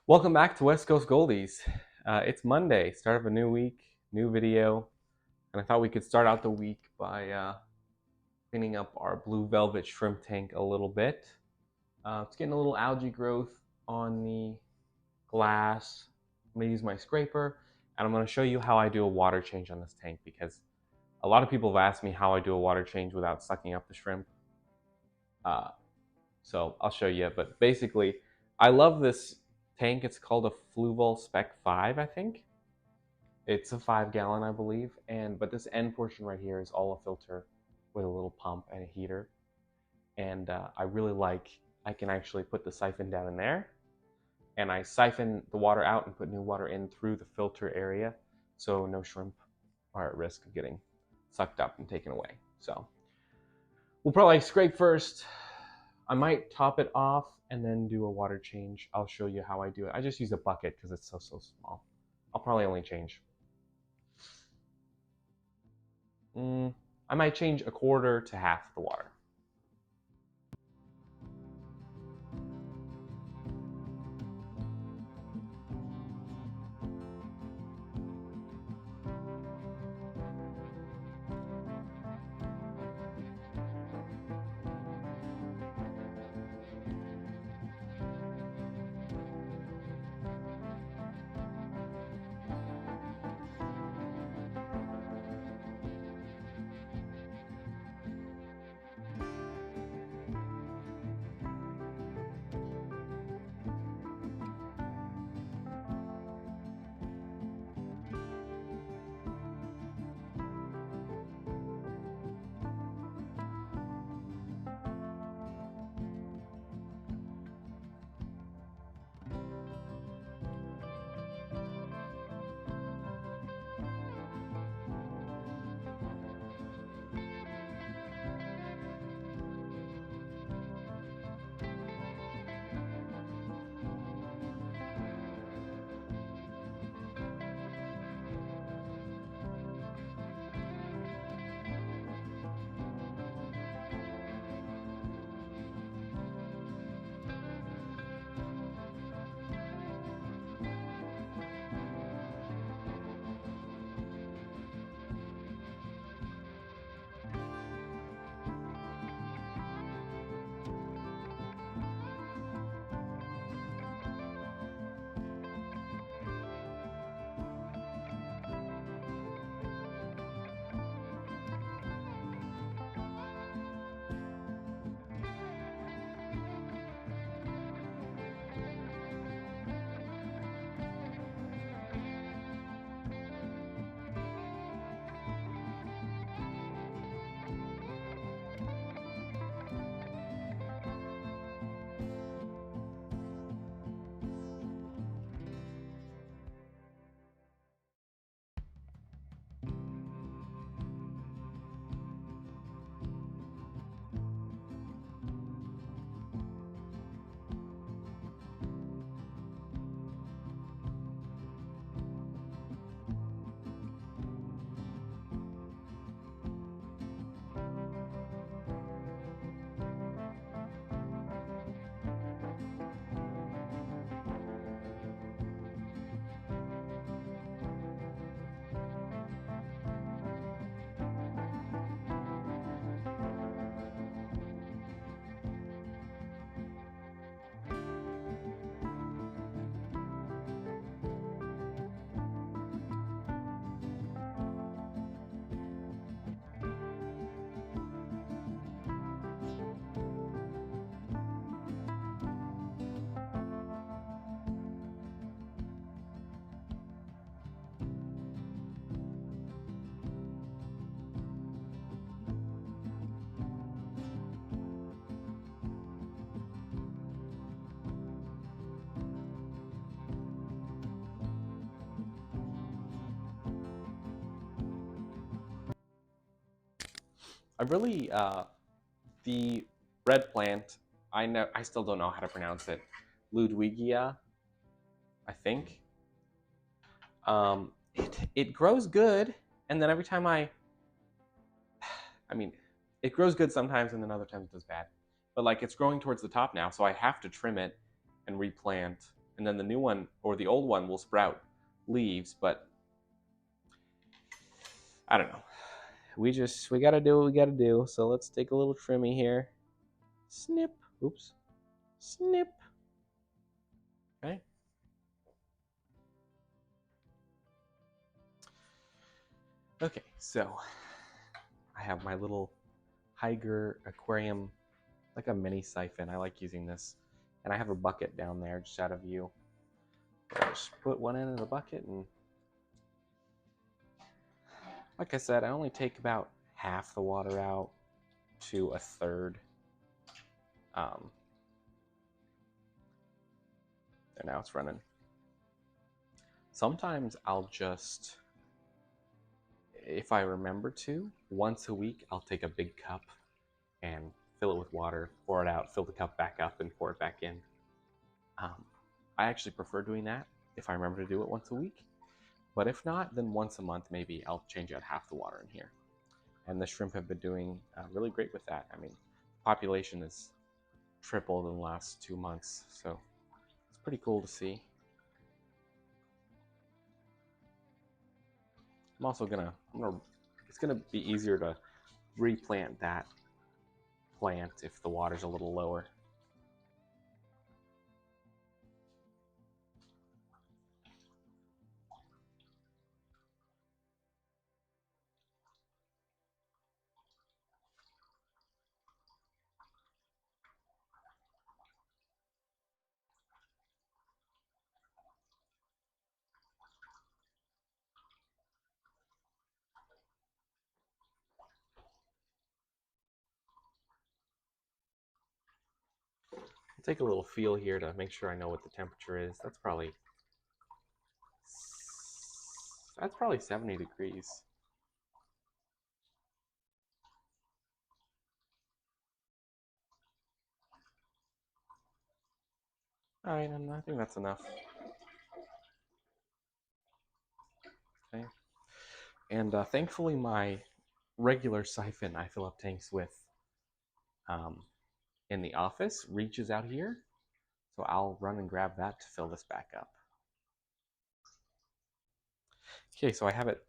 Welcome back to West Coast Goldies. It's Monday, start of a new week, new video, and I thought we could start out the week by cleaning up our blue velvet shrimp tank a little bit. It's getting a little algae growth on the glass. I'm going to use my scraper, and I'm going to show you how I do a water change on this tank because a lot of people have asked me how I do a water change without sucking up the shrimp. Uh, so I'll show you, but basically, I love this tank. It's called a Fluval Spec 5, I think. It's a 5 gallon, I believe, but this end portion right here is all a filter with a little pump and a heater. And I really like, I can actually put the siphon down in there, and I siphon the water out and put new water in through the filter area, so no shrimp are at risk of getting sucked up and taken away. So we'll probably scrape first. I might top it off and then do a water change. I'll show you how I do it. I just use a bucket because it's so small. I'll probably only change I might change a quarter to half the water. I really, the red plant, I still don't know how to pronounce it. Ludwigia, I think. It grows good, and then every time I mean, it grows good sometimes, and then other times it does bad. But like it's growing towards the top now, so I have to trim it and replant. and then the new one or the old one will sprout leaves. But I don't know. We gotta do what we gotta do. So let's take a little trimmy here. Snip. Oops. Snip. Okay. Okay, so I have my little Higer aquarium, like a mini siphon. I like using this. And I have a bucket down there just out of view. I'll just put one in the bucket, and like I said, I only take about half the water out to a third. And now it's running. Sometimes I'll just, if I remember to, once a week, I'll take a big cup and fill it with water, pour it out, fill the cup back up, and pour it back in. I actually prefer doing that if I remember to do it once a week. But if not, then once a month, maybe I'll change out half the water in here. And the shrimp have been doing really great with that. I mean, the population has tripled in the last 2 months, so it's pretty cool to see. I'm also it's gonna be easier to replant that plant if the water's a little lower. I'll take a little feel here to make sure I know what the temperature is. That's probably 70 degrees. All right, and I think that's enough. Okay. And thankfully, my regular siphon I fill up tanks with in the office reaches out here. So I'll run and grab that to fill this back up. Okay, so I have it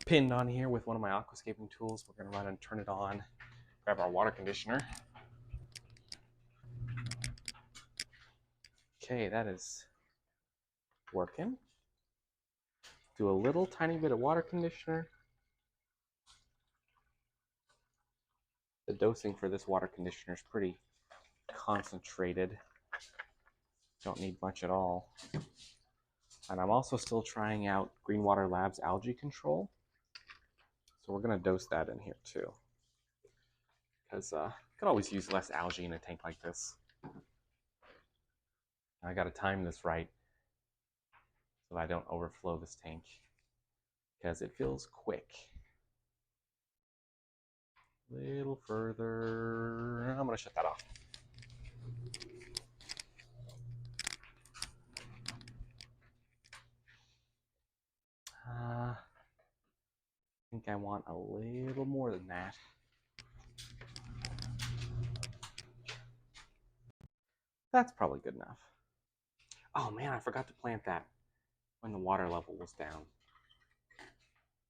pinned on here with one of my aquascaping tools. We're gonna run and turn it on, grab our water conditioner. Okay, that is working. Do a little tiny bit of water conditioner. The dosing for this water conditioner is pretty concentrated. Don't need much at all. And I'm also still trying out Green Water Labs algae control. So we're gonna dose that in here too. Because you can always use less algae in a tank like this. I gotta time this right so I don't overflow this tank, because it fills quick. A little further. I'm gonna shut that off. I think I want a little more than that. That's probably good enough. Oh man, I forgot to plant that when the water level was down.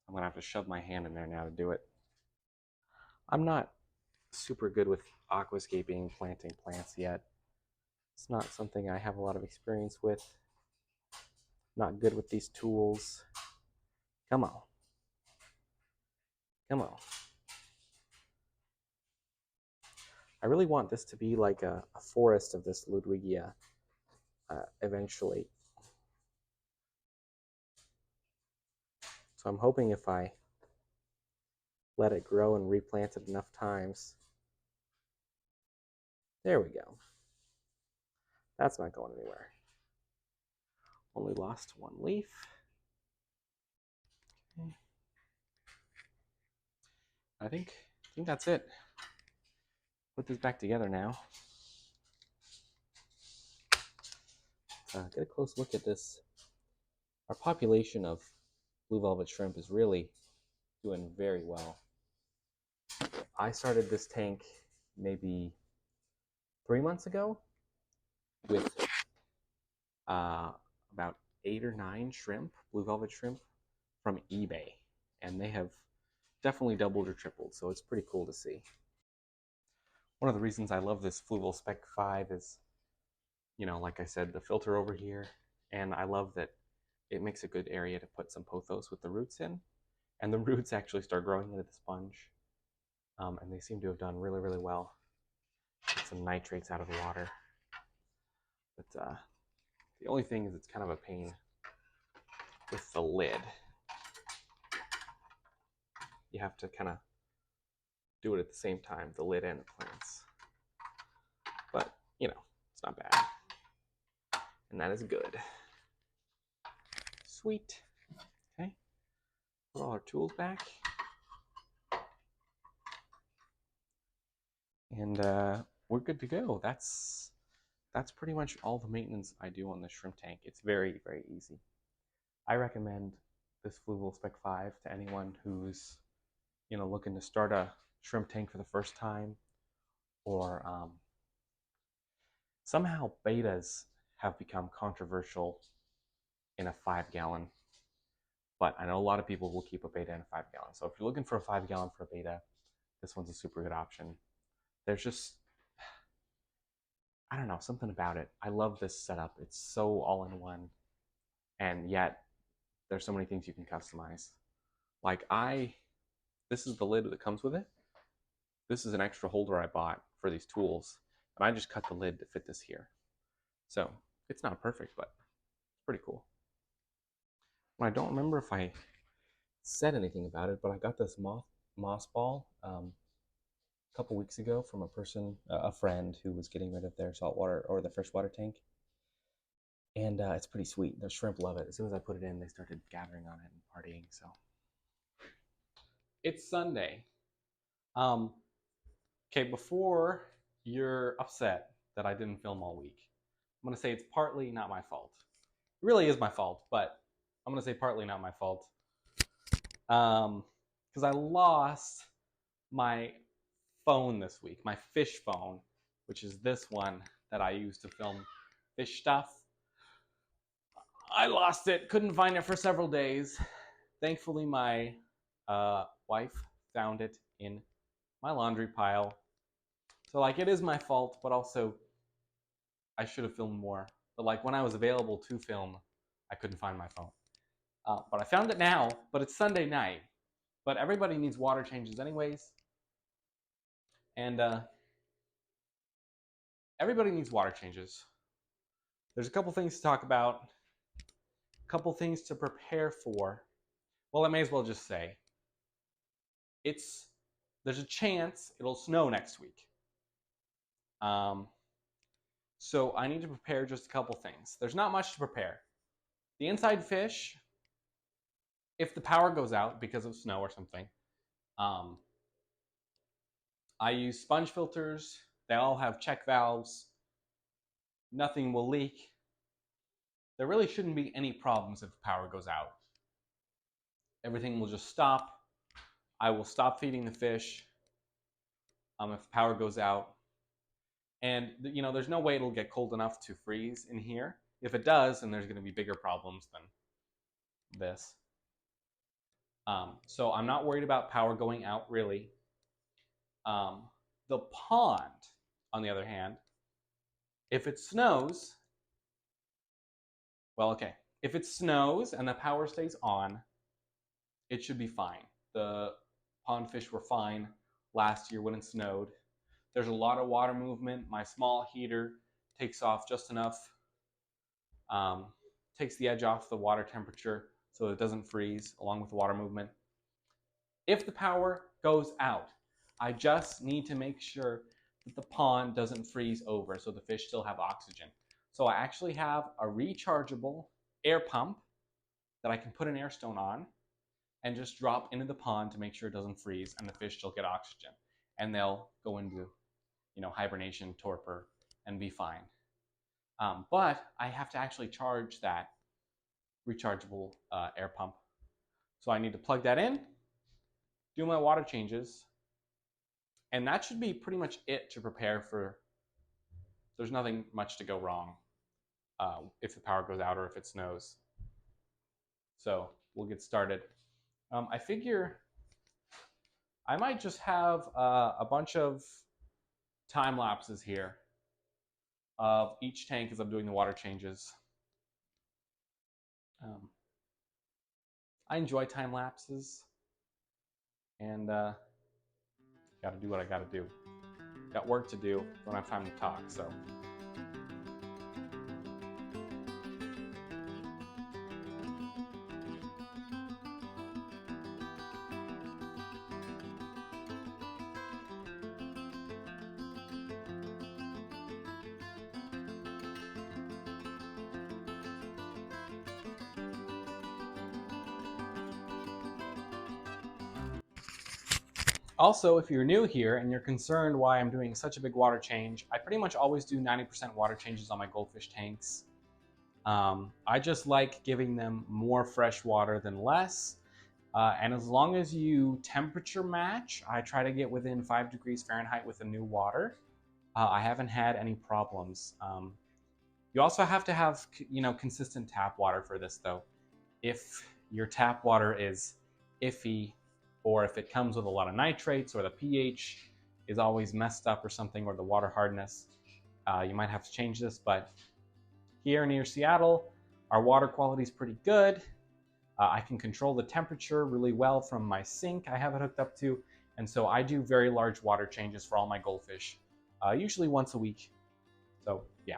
I'm gonna have to shove my hand in there now to do it. I'm not super good with aquascaping, planting plants yet. It's not something I have a lot of experience with. Not good with these tools. Come on. Come on. I really want this to be like a forest of this Ludwigia eventually. So I'm hoping if I let it grow and replant it enough times. There we go. That's not going anywhere. Only lost one leaf. Okay. I think that's it. Put this back together now. Get a close look at this. Our population of blue velvet shrimp is really doing very well. I started this tank maybe 3 months ago with uh, about 8 or 9 shrimp, blue velvet shrimp, from eBay, and they have definitely doubled or tripled. So it's pretty cool to see. One of the reasons I love this Fluval Spec 5 is, like I said, the filter over here, and I love that it makes a good area to put some pothos with the roots in, and the roots actually start growing into the sponge, and they seem to have done really, really well. Get some nitrates out of the water, but the only thing is it's kind of a pain with the lid. You have to kind of do it at the same time, the lid and the plants. But, it's not bad. And that is good. Sweet. Okay. Put all our tools back. And we're good to go. That's pretty much all the maintenance I do on this shrimp tank. It's very, very easy. I recommend this Fluval Spec 5 to anyone who's, looking to start a shrimp tank for the first time, or somehow betas have become controversial in a 5-gallon. But I know a lot of people will keep a beta in a 5-gallon. So if you're looking for a 5-gallon for a beta, this one's a super good option. There's just, I don't know, something about it. I love this setup. It's so all-in-one, and yet there's so many things you can customize. Like this is the lid that comes with it. This is an extra holder I bought for these tools, and I just cut the lid to fit this here. So it's not perfect, but it's pretty cool. I don't remember if I said anything about it, but I got this moss ball a couple weeks ago from a friend who was getting rid of their saltwater or the freshwater tank. And it's pretty sweet. The shrimp love it. As soon as I put it in, they started gathering on it and partying. So it's Sunday. Okay, before you're upset that I didn't film all week, I'm going to say it's partly not my fault. It really is my fault, but I'm going to say partly not my fault. Because I lost my phone this week, my fish phone, which is this one that I use to film fish stuff. I lost it, couldn't find it for several days. Thankfully, my wife found it in my laundry pile. So, it is my fault, but also I should have filmed more. But, when I was available to film, I couldn't find my phone. But I found it now, but it's Sunday night. But everybody needs water changes anyways. And everybody needs water changes. There's a couple things to talk about, a couple things to prepare for. Well, I may as well just say, there's a chance it'll snow next week. So I need to prepare just a couple things. There's not much to prepare. The inside fish, if the power goes out because of snow or something, I use sponge filters. They all have check valves. Nothing will leak. There really shouldn't be any problems if the power goes out. Everything will just stop. I will stop feeding the fish if the power goes out. And there's no way it'll get cold enough to freeze in here. If it does, then there's going to be bigger problems than this. So I'm not worried about power going out, really. The pond, on the other hand, if it snows, if it snows and the power stays on, it should be fine. The pond fish were fine last year when it snowed. There's a lot of water movement. My small heater takes off just enough, takes the edge off the water temperature so it doesn't freeze along with the water movement. If the power goes out, I just need to make sure that the pond doesn't freeze over so the fish still have oxygen. So I actually have a rechargeable air pump that I can put an air stone on and just drop into the pond to make sure it doesn't freeze and the fish still get oxygen. And they'll go into, hibernation, torpor, and be fine. But I have to actually charge that rechargeable air pump. So I need to plug that in, do my water changes, and that should be pretty much it to prepare for. There's nothing much to go wrong. if the power goes out or if it snows. So we'll get started. I figure I might just have a bunch of time lapses here of each tank as I'm doing the water changes. I enjoy time lapses, and gotta do what I gotta do. Got work to do, don't have time to talk, so. Also, if you're new here and you're concerned why I'm doing such a big water change, I pretty much always do 90% water changes on my goldfish tanks. I just like giving them more fresh water than less. And as long as you temperature match, I try to get within 5 degrees Fahrenheit with the new water. I haven't had any problems. You also have to have, consistent tap water for this though. If your tap water is iffy, or if it comes with a lot of nitrates, or the pH is always messed up or something, or the water hardness, you might have to change this. But here near Seattle, our water quality is pretty good. I can control the temperature really well from my sink I have it hooked up to, and so I do very large water changes for all my goldfish, usually once a week. So yeah.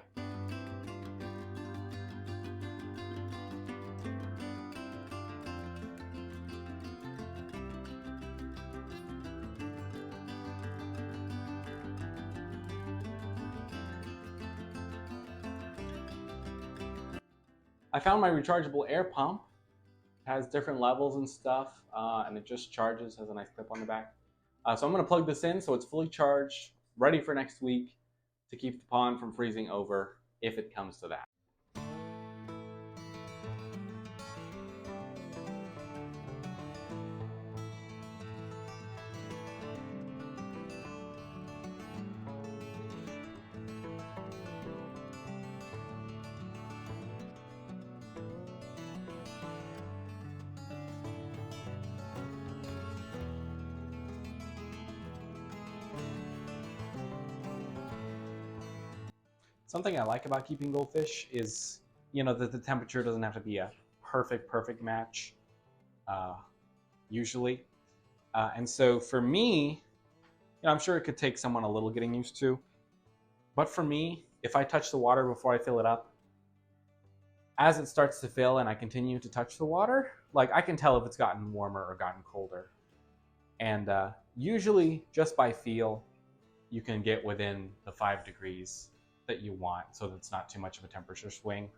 I found my rechargeable air pump. It has different levels and stuff, and it just charges, has a nice clip on the back. So I'm going to plug this in so it's fully charged, ready for next week to keep the pond from freezing over if it comes to that. Something I like about keeping goldfish is, that the temperature doesn't have to be a perfect match, usually. And so for me, I'm sure it could take someone a little getting used to. But for me, if I touch the water before I fill it up, as it starts to fill and I continue to touch the water, like I can tell if it's gotten warmer or gotten colder. And usually just by feel, you can get within the 5 degrees that you want, so that it's not too much of a temperature swing.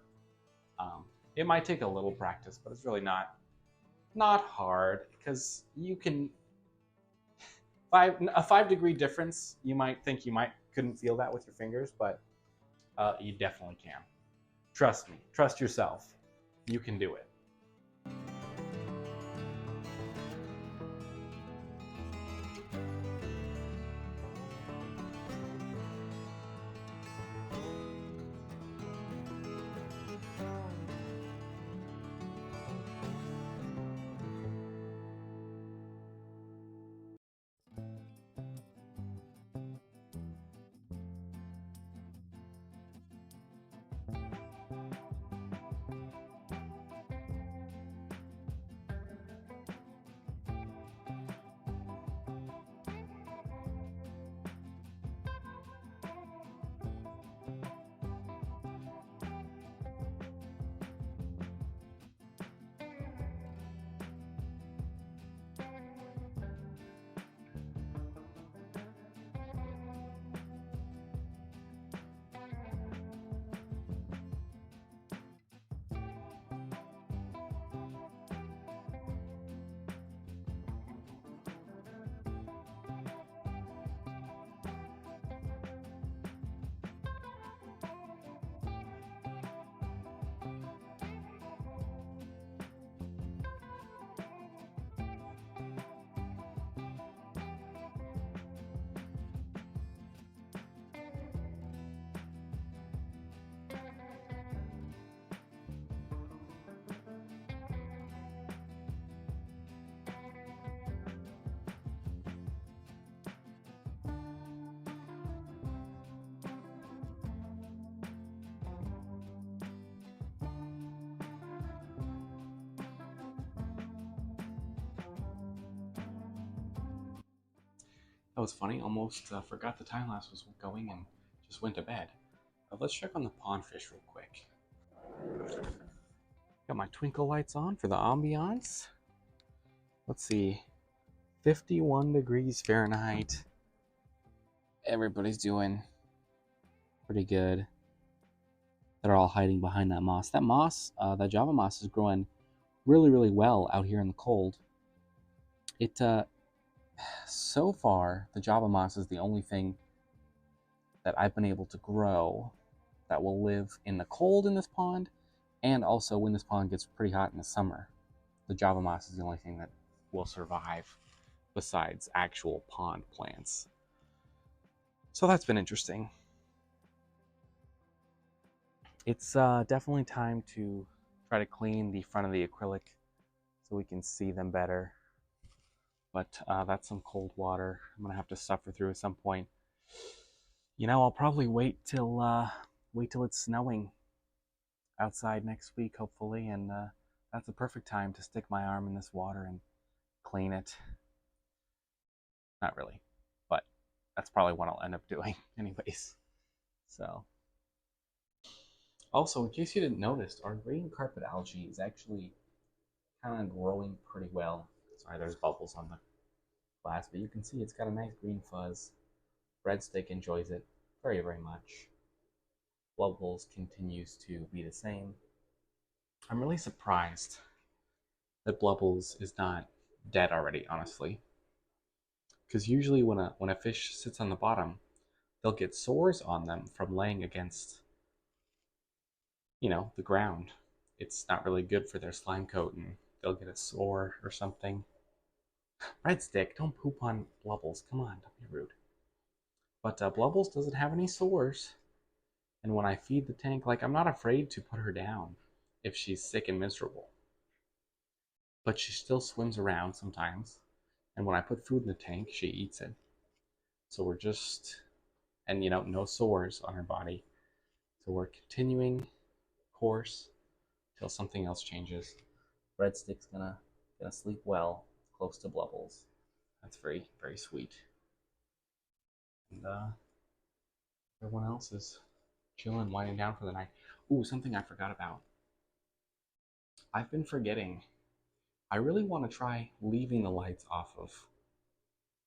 It might take a little practice, but it's really not hard, because you can a 5 degree difference. You might think you couldn't feel that with your fingers, but you definitely can. Trust me. Trust yourself. You can do it. That was funny. Almost forgot the time lapse was going and just went to bed. Let's check on the pondfish real quick. Got my twinkle lights on for the ambiance. Let's see. 51 degrees Fahrenheit. Everybody's doing pretty good. They're all hiding behind that moss. That moss, that Java moss is growing really, really well out here in the cold. So far, the Java moss is the only thing that I've been able to grow that will live in the cold in this pond, and also when this pond gets pretty hot in the summer. The Java moss is the only thing that will survive besides actual pond plants. So that's been interesting. It's definitely time to try to clean the front of the acrylic so we can see them better. But that's some cold water I'm gonna have to suffer through at some point. You know, I'll probably wait till it's snowing outside next week, hopefully, and that's the perfect time to stick my arm in this water and clean it. Not really, but that's probably what I'll end up doing anyways. So, also, in case you didn't notice, our green carpet algae is actually kind of growing pretty well. Sorry, there's bubbles on the glass, but you can see it's got a nice green fuzz. Breadstick enjoys it very, very much. Blubbles continues to be the same. I'm really surprised that Blubbles is not dead already, honestly. Because usually when a fish sits on the bottom, they'll get sores on them from laying against, the ground. It's not really good for their slime coat, and they'll get a sore or something. Breadstick, don't poop on Blubbles. Come on, don't be rude. But Blubbles doesn't have any sores. And when I feed the tank, I'm not afraid to put her down if she's sick and miserable. But she still swims around sometimes. And when I put food in the tank, she eats it. So we're just, and no sores on her body. So we're continuing course till something else changes. Breadstick's gonna sleep well close to Blubbles. That's very, very sweet. And everyone else is chilling, winding down for the night. Ooh, something I forgot about. I've been forgetting. I really want to try leaving the lights off of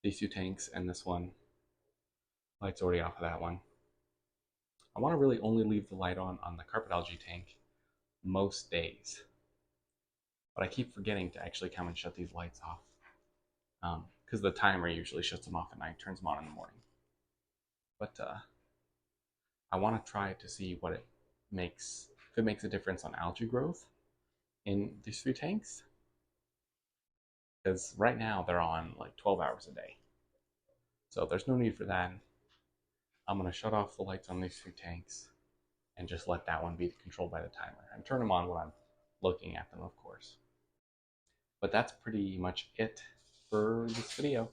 these two tanks and this one. Light's already off of that one. I want to really only leave the light on the carpet algae tank most days. But I keep forgetting to actually come and shut these lights off. Because the timer usually shuts them off at night, turns them on in the morning. But I want to try to see if it makes a difference on algae growth in these three tanks. Because right now they're on 12 hours a day. So there's no need for that. I'm going to shut off the lights on these two tanks and just let that one be controlled by the timer. And turn them on when I'm looking at them, of course. But that's pretty much it for this video.